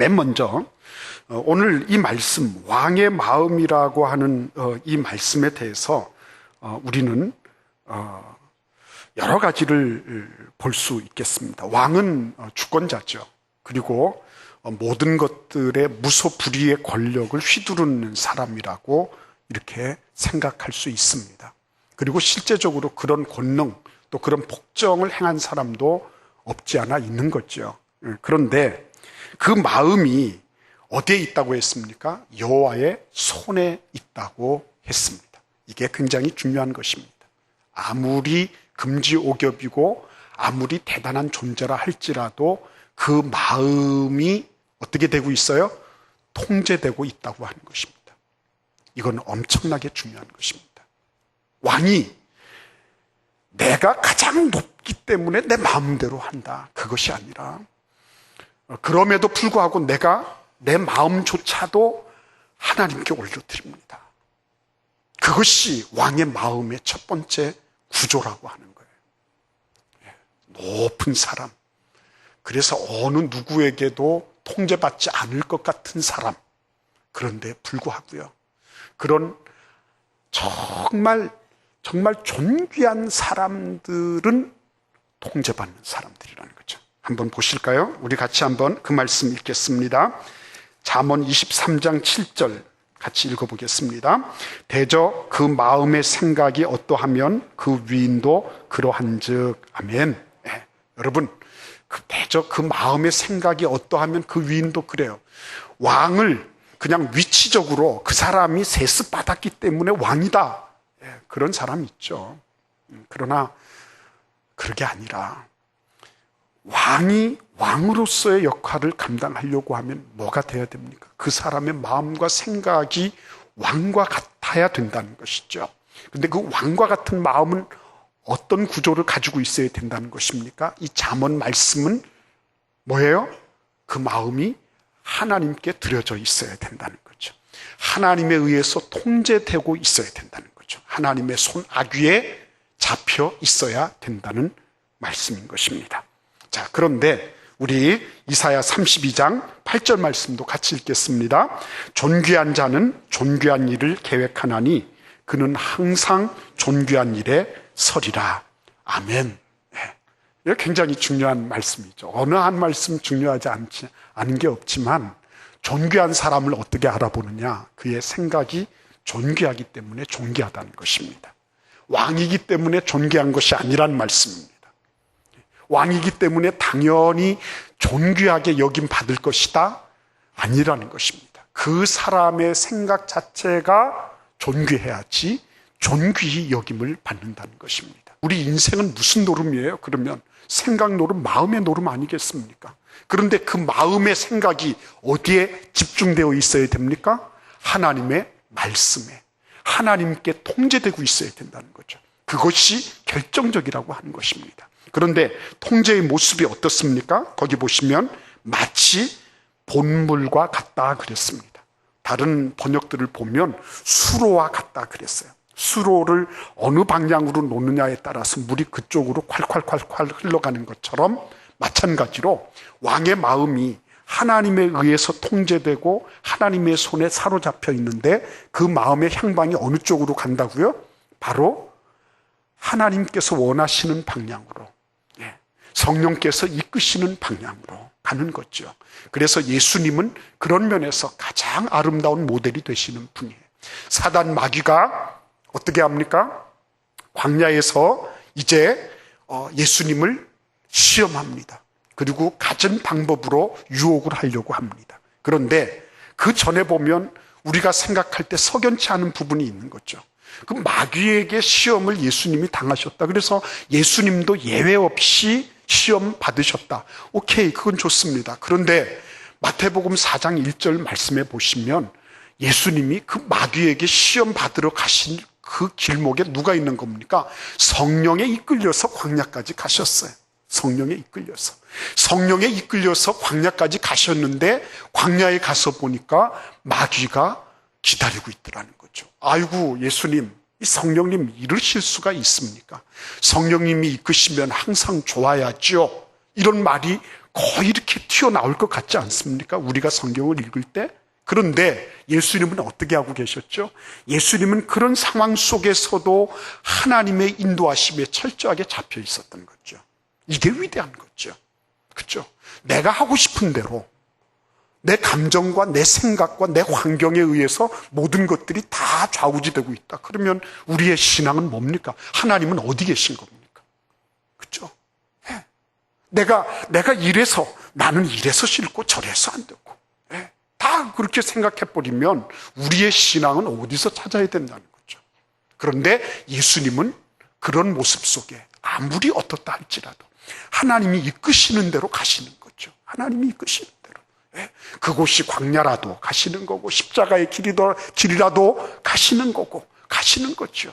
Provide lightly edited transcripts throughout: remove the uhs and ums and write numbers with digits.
맨 먼저 오늘 이 말씀, 왕의 마음이라고 하는 이 말씀에 대해서 우리는 여러 가지를 볼 수 있겠습니다. 왕은 주권자죠. 그리고 모든 것들의 무소불위의 권력을 휘두르는 사람이라고 이렇게 생각할 수 있습니다. 그리고 실제적으로 그런 권능 또 그런 복정을 행한 사람도 없지 않아 있는 거죠. 그런데 그 마음이 어디에 있다고 했습니까? 여호와의 손에 있다고 했습니다. 이게 굉장히 중요한 것입니다. 아무리 금지옥엽이고 아무리 대단한 존재라 할지라도 그 마음이 어떻게 되고 있어요? 통제되고 있다고 하는 것입니다. 이건 엄청나게 중요한 것입니다. 왕이 내가 가장 높기 때문에 내 마음대로 한다. 그것이 아니라 그럼에도 불구하고 내가 내 마음조차도 하나님께 올려드립니다. 그것이 왕의 마음의 첫 번째 구조라고 하는 거예요. 높은 사람, 그래서 어느 누구에게도 통제받지 않을 것 같은 사람, 그런데 불구하고요, 그런 정말 존귀한 사람들은 통제받는 사람들이라는 거죠. 한번 보실까요? 우리 같이 한번 그 말씀 읽겠습니다. 잠언 23장 7절 같이 읽어보겠습니다. 대저 그 마음의 생각이 어떠하면 그 위인도 그러한즉. 아멘. 네. 여러분, 대저 그 마음의 생각이 어떠하면 그 위인도 그래요. 왕을 그냥 위치적으로 그 사람이 세습 받았기 때문에 왕이다, 그런 사람이 있죠. 그러나 그게 아니라 왕이 왕으로서의 역할을 감당하려고 하면 뭐가 돼야 됩니까? 그 사람의 마음과 생각이 왕과 같아야 된다는 것이죠. 그런데 그 왕과 같은 마음은 어떤 구조를 가지고 있어야 된다는 것입니까? 이 잠언 말씀은 뭐예요? 그 마음이 하나님께 드려져 있어야 된다는 거죠. 하나님에 의해서 통제되고 있어야 된다는 거죠. 하나님의 손 아귀에 잡혀 있어야 된다는 말씀인 것입니다. 자, 그런데 우리 이사야 32장 8절 말씀도 같이 읽겠습니다. 존귀한 자는 존귀한 일을 계획하나니 그는 항상 존귀한 일에 서리라. 아멘. 네. 이거 굉장히 중요한 말씀이죠. 어느 한 말씀 중요하지 않은 게 없지만 존귀한 사람을 어떻게 알아보느냐? 그의 생각이 존귀하기 때문에 존귀하다는 것입니다. 왕이기 때문에 존귀한 것이 아니란 말씀입니다. 왕이기 때문에 당연히 존귀하게 여김 받을 것이다? 아니라는 것입니다. 그 사람의 생각 자체가 존귀해야지 존귀히 여김을 받는다는 것입니다. 우리 인생은 무슨 노름이에요? 그러면 생각 노름, 마음의 노름 아니겠습니까? 그런데 그 마음의 생각이 어디에 집중되어 있어야 됩니까? 하나님의 말씀에, 하나님께 통제되고 있어야 된다는 거죠. 그것이 결정적이라고 하는 것입니다. 그런데 통제의 모습이 어떻습니까? 거기 보시면 마치 본물과 같다 그랬습니다. 다른 번역들을 보면 수로와 같다 그랬어요. 수로를 어느 방향으로 놓느냐에 따라서 물이 그쪽으로 콸콸콸콸 흘러가는 것처럼 마찬가지로 왕의 마음이 하나님에 의해서 통제되고 하나님의 손에 사로잡혀 있는데 그 마음의 향방이 어느 쪽으로 간다고요? 바로 하나님께서 원하시는 방향으로, 성령께서 이끄시는 방향으로 가는 거죠. 그래서 예수님은 그런 면에서 가장 아름다운 모델이 되시는 분이에요. 사단 마귀가 어떻게 합니까? 광야에서 이제 예수님을 시험합니다. 그리고 갖은 방법으로 유혹을 하려고 합니다. 그런데 그 전에 보면 우리가 생각할 때 석연치 않은 부분이 있는 거죠. 그 마귀에게 시험을 예수님이 당하셨다. 그래서 예수님도 예외 없이 시험 받으셨다. 오케이, 그건 좋습니다. 그런데 마태복음 4장 1절 말씀에 보시면 예수님이 그 마귀에게 시험 받으러 가신 그 길목에 누가 있는 겁니까? 성령에 이끌려서 광야까지 가셨어요. 성령에 이끌려서 광야까지 가셨는데 광야에 가서 보니까 마귀가 기다리고 있더라는 거죠. 아이고, 예수님, 이 성령님 이러실 수가 있습니까? 성령님이 이끄시면 항상 좋아야죠. 이런 말이 거의 이렇게 튀어나올 것 같지 않습니까? 우리가 성경을 읽을 때. 그런데 예수님은 어떻게 하고 계셨죠? 예수님은 그런 상황 속에서도 하나님의 인도하심에 철저하게 잡혀 있었던 거죠. 이게 위대한 거죠. 그렇죠? 내가 하고 싶은 대로 내 감정과 내 생각과 내 환경에 의해서 모든 것들이 다 좌우지되고 있다. 그러면 우리의 신앙은 뭡니까? 하나님은 어디 계신 겁니까? 그렇죠? 네. 내가 이래서 나는 이래서 싫고 저래서 안 되고 다 그렇게 생각해버리면 우리의 신앙은 어디서 찾아야 된다는 거죠. 그런데 예수님은 그런 모습 속에 아무리 어떻다 할지라도 하나님이 이끄시는 대로 가시는 하나님이 이끄시는 대로. 그곳이 광야라도 가시는 거고 십자가의 길이라도 가시는 거고 가시는 거죠.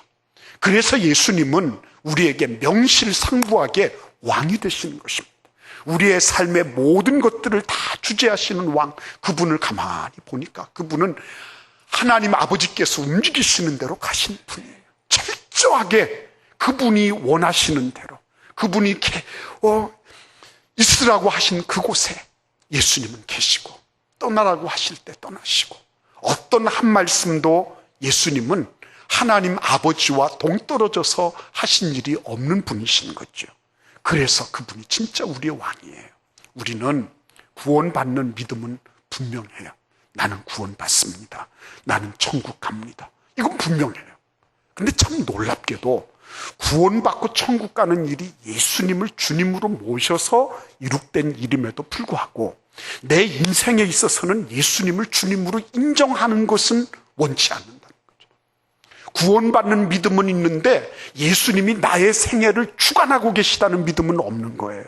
그래서 예수님은 우리에게 명실상부하게 왕이 되시는 것입니다. 우리의 삶의 모든 것들을 다 주재하시는 왕, 그분을 가만히 보니까 그분은 하나님 아버지께서 움직이시는 대로 가시는 분이에요. 철저하게 그분이 원하시는 대로, 그분이 있으라고 하신 그곳에 예수님은 계시고 떠나라고 하실 때 떠나시고 어떤 한 말씀도 예수님은 하나님 아버지와 동떨어져서 하신 일이 없는 분이신 거죠. 그래서 그분이 진짜 우리의 왕이에요. 우리는 구원받는 믿음은 분명해요. 나는 구원받습니다. 나는 천국 갑니다. 이건 분명해요. 근데 참 놀랍게도 구원받고 천국 가는 일이 예수님을 주님으로 모셔서 이룩된 일임에도 불구하고 내 인생에 있어서는 예수님을 주님으로 인정하는 것은 원치 않는다는 거죠. 구원받는 믿음은 있는데 예수님이 나의 생애를 주관하고 계시다는 믿음은 없는 거예요.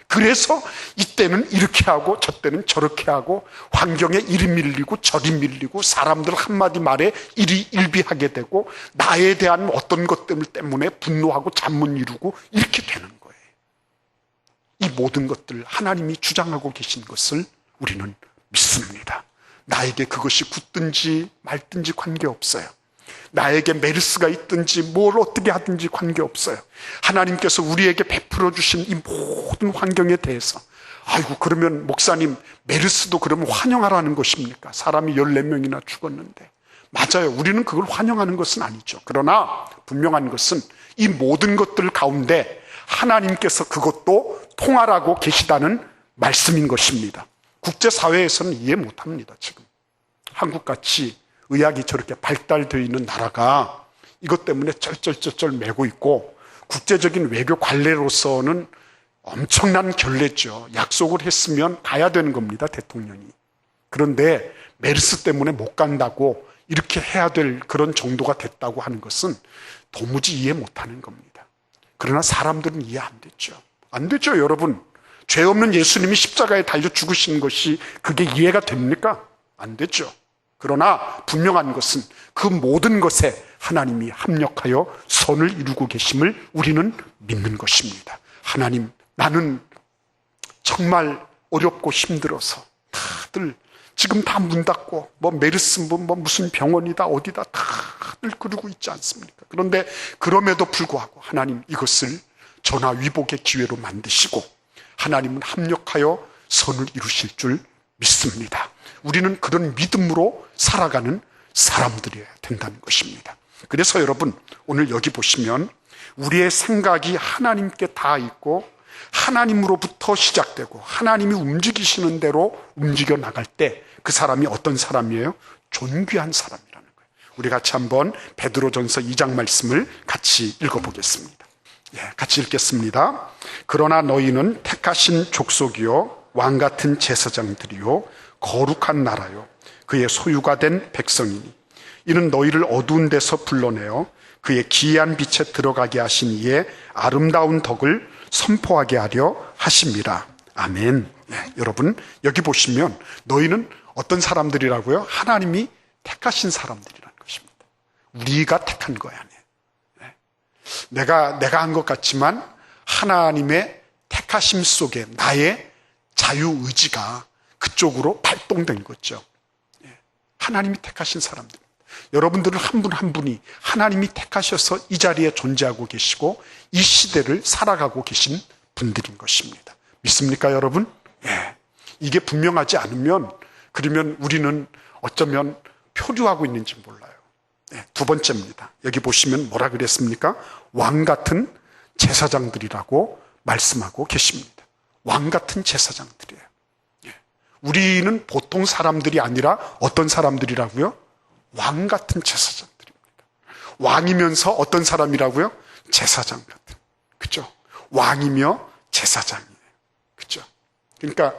그래서 이때는 이렇게 하고 저때는 저렇게 하고 환경에 이리 밀리고 저리 밀리고 사람들 한마디 말에 이리 일비하게 되고 나에 대한 어떤 것 때문에 분노하고 잠못 이루고 이렇게 되는 거예요. 이 모든 것들 하나님이 주장하고 계신 것을 우리는 믿습니다. 나에게 그것이 굳든지 말든지 관계없어요. 나에게 메르스가 있든지 뭘 어떻게 하든지 관계없어요. 하나님께서 우리에게 베풀어 주신 이 모든 환경에 대해서 아이고 그러면 목사님 메르스도 그러면 환영하라는 것입니까? 사람이 14명이나 죽었는데 맞아요. 우리는 그걸 환영하는 것은 아니죠. 그러나 분명한 것은 이 모든 것들 가운데 하나님께서 그것도 통할하고 계시다는 말씀인 것입니다. 국제사회에서는 이해 못합니다. 지금 한국같이 의학이 저렇게 발달되어 있는 나라가 이것 때문에 쩔쩔쩔쩔 매고 있고 국제적인 외교 관례로서는 엄청난 결례죠. 약속을 했으면 가야 되는 겁니다. 대통령이. 그런데 메르스 때문에 못 간다고 이렇게 해야 될 그런 정도가 됐다고 하는 것은 도무지 이해 못하는 겁니다. 그러나 사람들은 이해 안 됐죠. 안 되죠, 여러분. 죄 없는 예수님이 십자가에 달려 죽으신 것이 그게 이해가 됩니까? 안 되죠. 그러나 분명한 것은 그 모든 것에 하나님이 합력하여 선을 이루고 계심을 우리는 믿는 것입니다. 하나님, 나는 정말 어렵고 힘들어서 다들 지금 다 문 닫고 메르스 무슨 병원이다 어디다 다들 그러고 있지 않습니까? 그런데 그럼에도 불구하고 하나님 이것을 전화위복의 기회로 만드시고 하나님은 합력하여 선을 이루실 줄 믿습니다. 우리는 그런 믿음으로 살아가는 사람들이어야 된다는 것입니다. 그래서 여러분 오늘 여기 보시면 우리의 생각이 하나님께 닿아 있고 하나님으로부터 시작되고 하나님이 움직이시는 대로 움직여 나갈 때 그 사람이 어떤 사람이에요? 존귀한 사람이라는 거예요. 우리 같이 한번 베드로전서 2장 말씀을 같이 읽어보겠습니다. 같이 읽겠습니다. 그러나 너희는 택하신 족속이요 왕같은 제사장들이요 거룩한 나라요 그의 소유가 된 백성이니 이는 너희를 어두운 데서 불러내어 그의 기이한 빛에 들어가게 하신 이의 아름다운 덕을 선포하게 하려 하심이라. 아멘. 여러분 여기 보시면 너희는 어떤 사람들이라고요? 하나님이 택하신 사람들이라는 것입니다. 우리가 택한 거야. 내가 한 것 같지만 하나님의 택하심 속에 나의 자유의지가 그쪽으로 발동된 거죠. 하나님이 택하신 사람들. 여러분들은 한 분 한 분이 하나님이 택하셔서 이 자리에 존재하고 계시고 이 시대를 살아가고 계신 분들인 것입니다. 있습니까, 여러분? 예. 이게 분명하지 않으면, 그러면 우리는 어쩌면 표류하고 있는지 몰라요. 예. 두 번째입니다. 여기 보시면 뭐라 그랬습니까? 왕 같은 제사장들이라고 말씀하고 계십니다. 왕 같은 제사장들이에요. 예. 우리는 보통 사람들이 아니라 어떤 사람들이라고요? 왕 같은 제사장들입니다. 왕이면서 어떤 사람이라고요? 제사장 같은. 그죠? 왕이며 제사장이에요. 그죠? 그러니까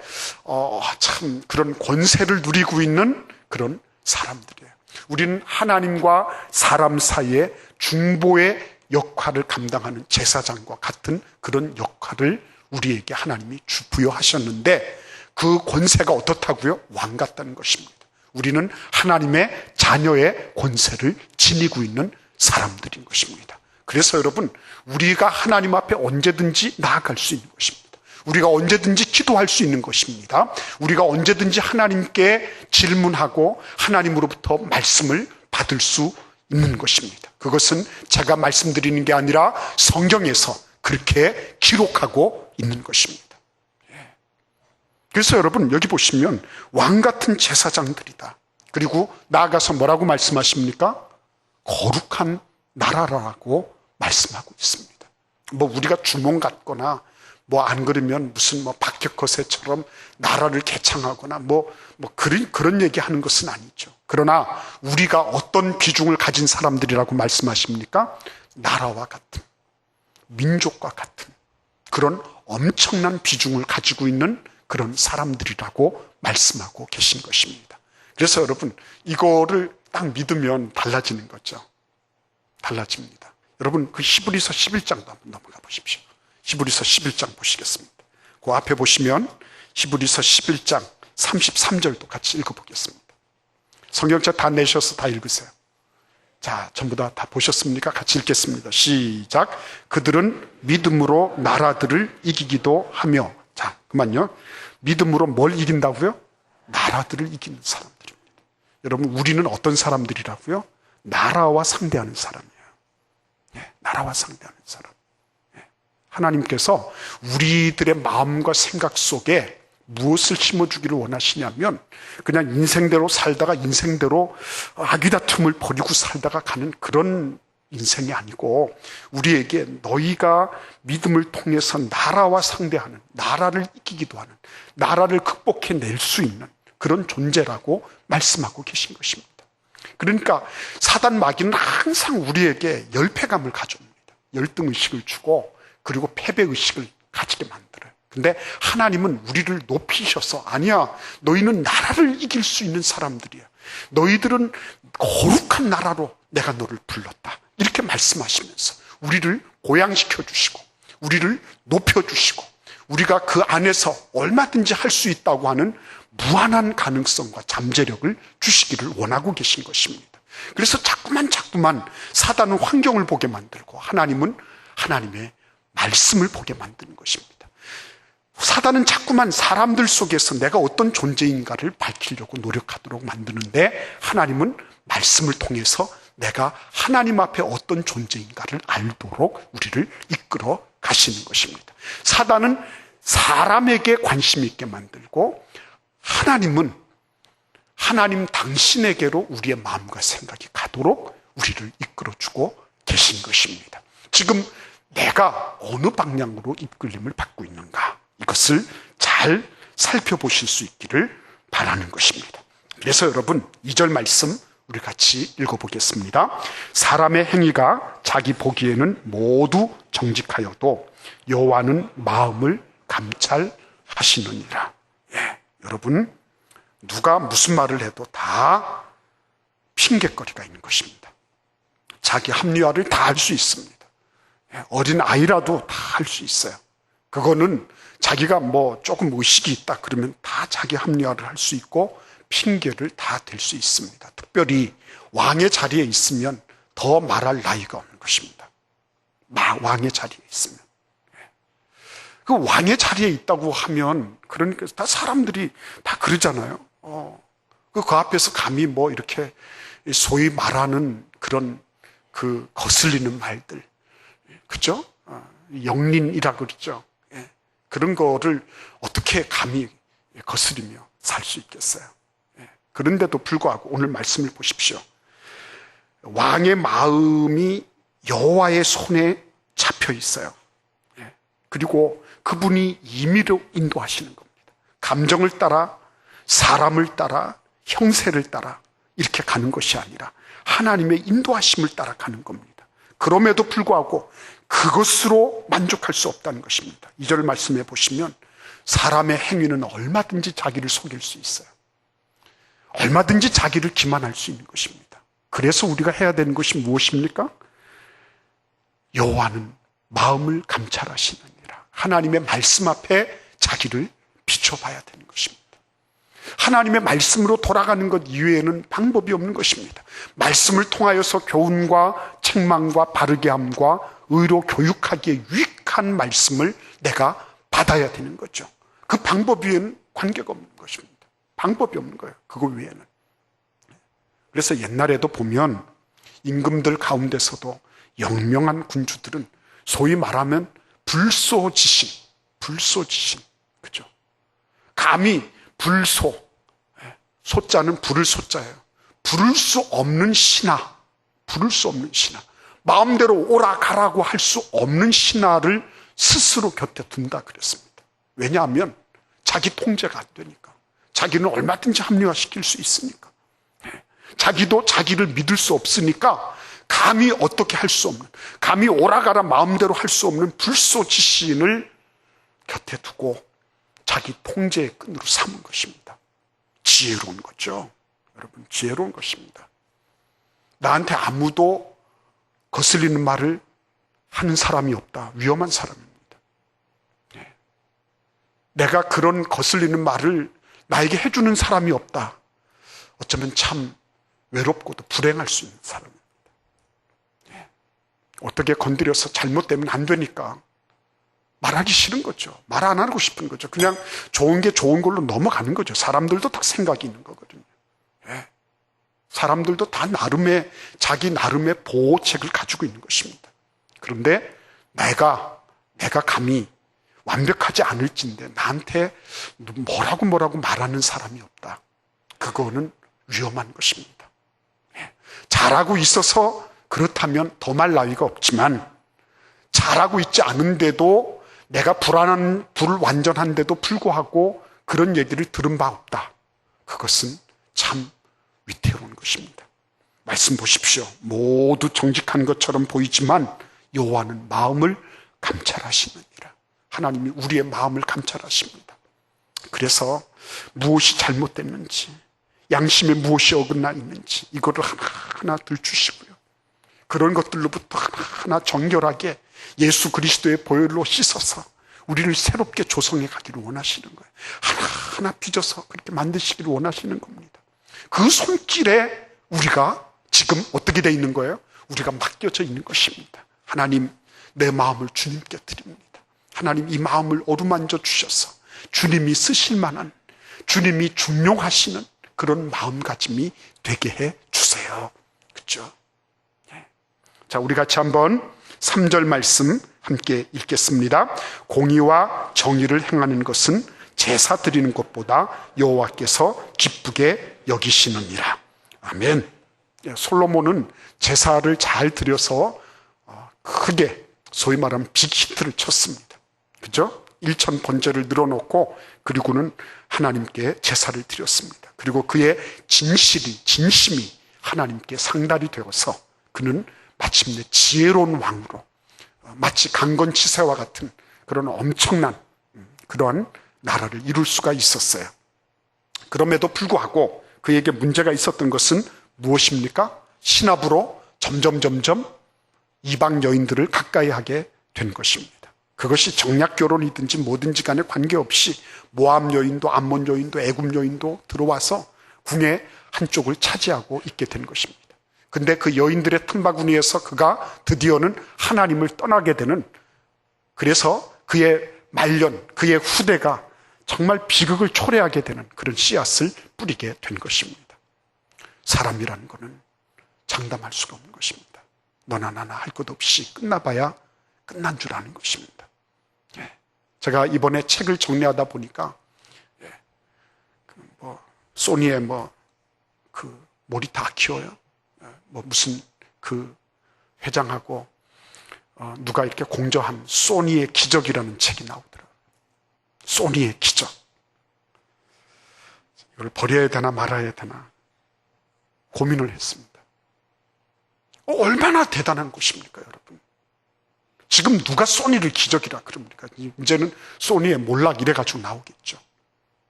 참 그런 권세를 누리고 있는 그런 사람들이에요. 우리는 하나님과 사람 사이에 중보의 역할을 감당하는 제사장과 같은 그런 역할을 우리에게 하나님이 부여하셨는데, 그 권세가 어떻다고요? 왕 같다는 것입니다. 우리는 하나님의 자녀의 권세를 지니고 있는 사람들인 것입니다. 그래서 여러분, 우리가 하나님 앞에 언제든지 나아갈 수 있는 것입니다. 우리가 언제든지 기도할 수 있는 것입니다. 우리가 언제든지 하나님께 질문하고 하나님으로부터 말씀을 받을 수 있는 것입니다. 그것은 제가 말씀드리는 게 아니라 성경에서 그렇게 기록하고 있는 것입니다. 그래서 여러분, 여기 보시면 왕 같은 제사장들이다. 그리고 나아가서 뭐라고 말씀하십니까? 거룩한 나라라고 말씀하고 있습니다. 뭐 우리가 주몽 같거나 뭐 안 그러면 무슨 뭐 박격허세처럼 나라를 개창하거나 그런 얘기하는 것은 아니죠. 그러나 우리가 어떤 비중을 가진 사람들이라고 말씀하십니까? 나라와 같은, 민족과 같은 그런 엄청난 비중을 가지고 있는 그런 사람들이라고 말씀하고 계신 것입니다. 그래서 여러분, 이거를 딱 믿으면 달라지는 거죠. 달라집니다. 여러분, 그 히브리서 11장도 한번 넘어가 보십시오. 히브리서 11장 보시겠습니다. 그 앞에 보시면 히브리서 11장 33절도 같이 읽어보겠습니다. 성경책 다 내셔서 다 읽으세요. 자, 전부 다 보셨습니까? 같이 읽겠습니다. 시작. 그들은 믿음으로 나라들을 이기기도 하며. 자, 그만요. 믿음으로 뭘 이긴다고요? 나라들을 이기는 사람들입니다. 여러분, 우리는 어떤 사람들이라고요? 나라와 상대하는 사람이에요. 예, 나라와 상대하는 사람. 예. 하나님께서 우리들의 마음과 생각 속에 무엇을 심어주기를 원하시냐면, 그냥 인생대로 살다가 인생대로 아귀다툼을 벌이고 살다가 가는 그런 인생이 아니고, 우리에게 너희가 믿음을 통해서 나라와 상대하는, 나라를 이기기도 하는, 나라를 극복해낼 수 있는 그런 존재라고 말씀하고 계신 것입니다. 그러니까 사단 마귀는 항상 우리에게 열패감을 가져옵니다. 열등의식을 주고, 그리고 패배의식을 가지게 만들어요. 근데 하나님은 우리를 높이셔서, 아니야, 너희는 나라를 이길 수 있는 사람들이야. 너희들은 거룩한 나라로 내가 너를 불렀다. 이렇게 말씀하시면서 우리를 고양시켜 주시고, 우리를 높여주시고, 우리가 그 안에서 얼마든지 할 수 있다고 하는 무한한 가능성과 잠재력을 주시기를 원하고 계신 것입니다. 그래서 자꾸만 사단은 환경을 보게 만들고, 하나님은 하나님의 말씀을 보게 만드는 것입니다. 사단은 자꾸만 사람들 속에서 내가 어떤 존재인가를 밝히려고 노력하도록 만드는데, 하나님은 말씀을 통해서 내가 하나님 앞에 어떤 존재인가를 알도록 우리를 이끌어 가시는 것입니다. 사단은 사람에게 관심 있게 만들고, 하나님은 하나님 당신에게로 우리의 마음과 생각이 가도록 우리를 이끌어주고 계신 것입니다. 지금 내가 어느 방향으로 이끌림을 받고 있는가, 이것을 잘 살펴보실 수 있기를 바라는 것입니다. 그래서 여러분, 2절 말씀 우리 같이 읽어보겠습니다. 사람의 행위가 자기 보기에는 모두 정직하여도 여호와는 마음을 감찰하시느니라. 예, 여러분, 누가 무슨 말을 해도 다 핑계거리가 있는 것입니다. 자기 합리화를 다 할 수 있습니다. 예, 어린 아이라도 다 할 수 있어요. 그거는 자기가 조금 의식이 있다 그러면 다 자기 합리화를 할 수 있고 핑계를 다 댈 수 있습니다. 특별히 왕의 자리에 있으면 더 말할 나이가 없는 것입니다. 왕의 자리에 있으면. 그 왕의 자리에 있다고 하면, 그러니까 다 사람들이 다 그러잖아요. 그 앞에서 감히 이렇게 소위 말하는 그런 그 거슬리는 말들, 그죠? 영린이라 그러죠. 그런 거를 어떻게 감히 거스리며 살 수 있겠어요? 그런데도 불구하고 오늘 말씀을 보십시오. 왕의 마음이 여호와의 손에 잡혀 있어요. 그리고 그분이 임의로 인도하시는 겁니다. 감정을 따라, 사람을 따라, 형세를 따라 이렇게 가는 것이 아니라 하나님의 인도하심을 따라 가는 겁니다. 그럼에도 불구하고 그것으로 만족할 수 없다는 것입니다. 2절 말씀해 보시면 사람의 행위는 얼마든지 자기를 속일 수 있어요. 얼마든지 자기를 기만할 수 있는 것입니다. 그래서 우리가 해야 되는 것이 무엇입니까? 여호와는 마음을 감찰하시느니라. 하나님의 말씀 앞에 자기를 비춰봐야 되는 것입니다. 하나님의 말씀으로 돌아가는 것 이외에는 방법이 없는 것입니다. 말씀을 통하여서 교훈과 책망과 바르게 함과 의로 교육하기에 유익한 말씀을 내가 받아야 되는 거죠. 그 방법 위에는 관계가 없는 것입니다. 방법이 없는 거예요. 그거 위에는. 그래서 옛날에도 보면 임금들 가운데서도 영명한 군주들은 소위 말하면 불소지신, 그죠? 감히 불소, 소자는 부를 소자예요. 부를 수 없는 신하, 마음대로 오라 가라고 할 수 없는 신하를 스스로 곁에 둔다 그랬습니다. 왜냐하면 자기 통제가 안 되니까. 자기는 얼마든지 합리화시킬 수 있으니까. 자기도 자기를 믿을 수 없으니까 감히 어떻게 할 수 없는, 감히 오라가라 마음대로 할 수 없는 불소지신을 곁에 두고 자기 통제의 끈으로 삼은 것입니다. 지혜로운 거죠. 여러분, 지혜로운 것입니다. 나한테 아무도 거슬리는 말을 하는 사람이 없다. 위험한 사람입니다. 내가 그런 거슬리는 말을 나에게 해주는 사람이 없다. 어쩌면 참 외롭고도 불행할 수 있는 사람입니다. 어떻게 건드려서 잘못되면 안 되니까 말하기 싫은 거죠. 말 안 하고 싶은 거죠. 그냥 좋은 게 좋은 걸로 넘어가는 거죠. 사람들도 다 생각이 있는 거거든요. 사람들도 다 자기 나름의 보호책을 가지고 있는 것입니다. 그런데 내가 감히 완벽하지 않을진데 나한테 뭐라고 말하는 사람이 없다. 그거는 위험한 것입니다. 잘하고 있어서 그렇다면 더 말 나위가 없지만, 잘하고 있지 않은데도 내가 불완전한데도 불구하고 그런 얘기를 들은 바 없다. 그것은 참 위태로운 것입니다. 말씀 보십시오. 모두 정직한 것처럼 보이지만 여호와는 마음을 감찰하시느니라. 하나님이 우리의 마음을 감찰하십니다. 그래서 무엇이 잘못됐는지, 양심에 무엇이 어긋나 있는지 이거를 하나하나 들추시고요. 그런 것들로부터 하나하나 정결하게 예수 그리스도의 보혈로 씻어서 우리를 새롭게 조성해 가기를 원하시는 거예요. 하나하나 빚어서 그렇게 만드시기를 원하시는 겁니다. 그 손길에 우리가 지금 어떻게 돼 있는 거예요? 우리가 맡겨져 있는 것입니다. 하나님, 내 마음을 주님께 드립니다. 하나님, 이 마음을 어루만져 주셔서 주님이 쓰실 만한, 주님이 중용하시는 그런 마음가짐이 되게 해 주세요. 그렇죠? 자, 우리 같이 한번 3절 말씀 함께 읽겠습니다. 공의와 정의를 행하는 것은 제사 드리는 것보다 여호와께서 기쁘게 여기시느니라. 아멘. 솔로몬은 제사를 잘 드려서 크게 소위 말하면 빅히트를 쳤습니다. 그죠? 1천 번제를 늘어놓고 그리고는 하나님께 제사를 드렸습니다. 그리고 그의 진심이 하나님께 상달이 되어서 그는 마침내 지혜로운 왕으로 마치 강건치세와 같은 그런 엄청난 그러한 나라를 이룰 수가 있었어요. 그럼에도 불구하고 그에게 문제가 있었던 것은 무엇입니까? 신압으로 점점 이방 여인들을 가까이 하게 된 것입니다. 그것이 정략 결혼이든지 뭐든지 간에 관계없이 모압 여인도 암몬 여인도 애굽 여인도 들어와서 궁의 한쪽을 차지하고 있게 된 것입니다. 근데 그 여인들의 틈바구니에서 그가 드디어는 하나님을 떠나게 되는, 그래서 그의 말년, 그의 후대가 정말 비극을 초래하게 되는 그런 씨앗을 뿌리게 된 것입니다. 사람이라는 것은 장담할 수가 없는 것입니다. 너나 나나 할 것 없이 끝나봐야 끝난 줄 아는 것입니다. 제가 이번에 책을 정리하다 보니까 소니의 모리타 아키오요, 무슨 그 회장하고 누가 이렇게 공저한 소니의 기적이라는 책이 나오더라고요. 소니의 기적. 이걸 버려야 되나 말아야 되나 고민을 했습니다. 얼마나 대단한 것입니까, 여러분? 지금 누가 소니를 기적이라 그럽니까? 이제는 소니의 몰락 이래가지고 나오겠죠.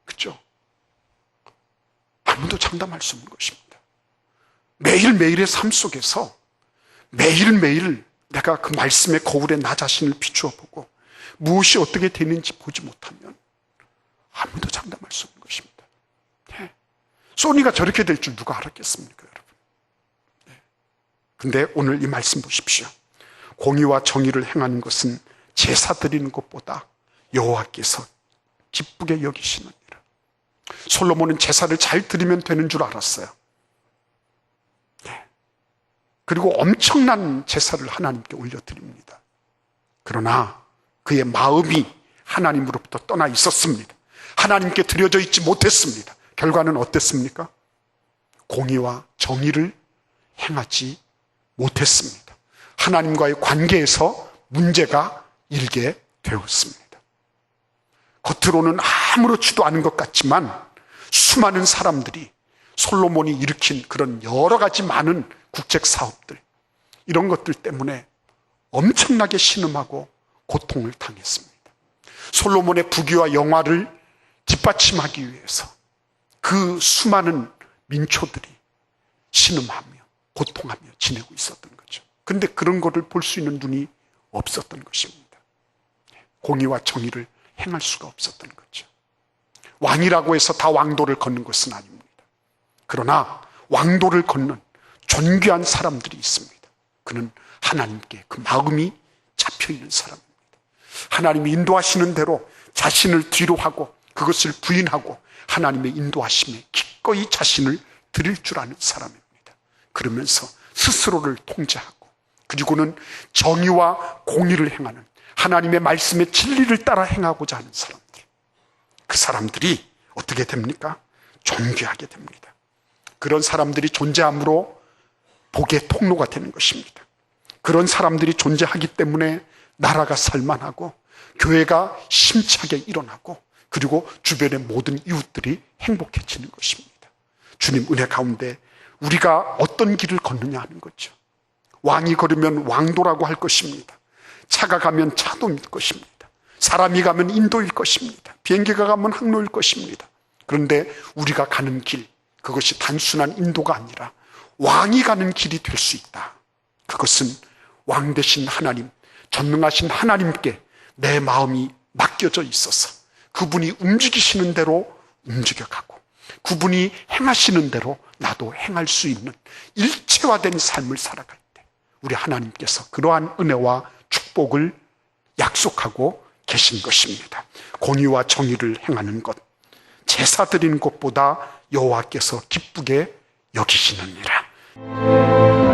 그죠? 아무도 장담할 수 없는 것입니다. 매일매일의 삶 속에서 매일매일 내가 그 말씀의 거울에 나 자신을 비추어 보고 무엇이 어떻게 되는지 보지 못하면 아무도 장담할 수 없는 것입니다. 네. 소니가 저렇게 될 줄 누가 알았겠습니까, 여러분? 네. 근데 오늘 이 말씀 보십시오. 공의와 정의를 행하는 것은 제사 드리는 것보다 여호와께서 기쁘게 여기시느니라. 솔로몬은 제사를 잘 드리면 되는 줄 알았어요. 네. 그리고 엄청난 제사를 하나님께 올려드립니다. 그러나 그의 마음이 하나님으로부터 떠나 있었습니다. 하나님께 드려져 있지 못했습니다. 결과는 어땠습니까? 공의와 정의를 행하지 못했습니다. 하나님과의 관계에서 문제가 일게 되었습니다. 겉으로는 아무렇지도 않은 것 같지만 수많은 사람들이 솔로몬이 일으킨 그런 여러 가지 많은 국책 사업들, 이런 것들 때문에 엄청나게 신음하고 고통을 당했습니다. 솔로몬의 부귀와 영화를 뒷받침하기 위해서 그 수많은 민초들이 신음하며 고통하며 지내고 있었던 거죠. 근데 그런 거를 볼 수 있는 눈이 없었던 것입니다. 공의와 정의를 행할 수가 없었던 거죠. 왕이라고 해서 다 왕도를 걷는 것은 아닙니다. 그러나 왕도를 걷는 존귀한 사람들이 있습니다. 그는 하나님께 그 마음이 잡혀있는 사람입니다. 하나님이 인도하시는 대로 자신을 뒤로 하고 그것을 부인하고 하나님의 인도하심에 기꺼이 자신을 드릴 줄 아는 사람입니다. 그러면서 스스로를 통제하고 그리고는 정의와 공의를 행하는 하나님의 말씀의 진리를 따라 행하고자 하는 사람들, 그 사람들이 어떻게 됩니까? 존귀하게 됩니다. 그런 사람들이 존재함으로 복의 통로가 되는 것입니다. 그런 사람들이 존재하기 때문에 나라가 살만하고 교회가 힘차게 일어나고 그리고 주변의 모든 이웃들이 행복해지는 것입니다. 주님 은혜 가운데 우리가 어떤 길을 걷느냐 하는 거죠. 왕이 걸으면 왕도라고 할 것입니다. 차가 가면 차도일 것입니다. 사람이 가면 인도일 것입니다. 비행기가 가면 항로일 것입니다. 그런데 우리가 가는 길, 그것이 단순한 인도가 아니라 왕이 가는 길이 될 수 있다. 그것은 왕 되신 하나님, 전능하신 하나님께 내 마음이 맡겨져 있어서 그분이 움직이시는 대로 움직여가고 그분이 행하시는 대로 나도 행할 수 있는 일체화된 삶을 살아갈 때 우리 하나님께서 그러한 은혜와 축복을 약속하고 계신 것입니다. 공의와 정의를 행하는 것, 제사 드리는 것보다 여호와께서 기쁘게 여기시느니라.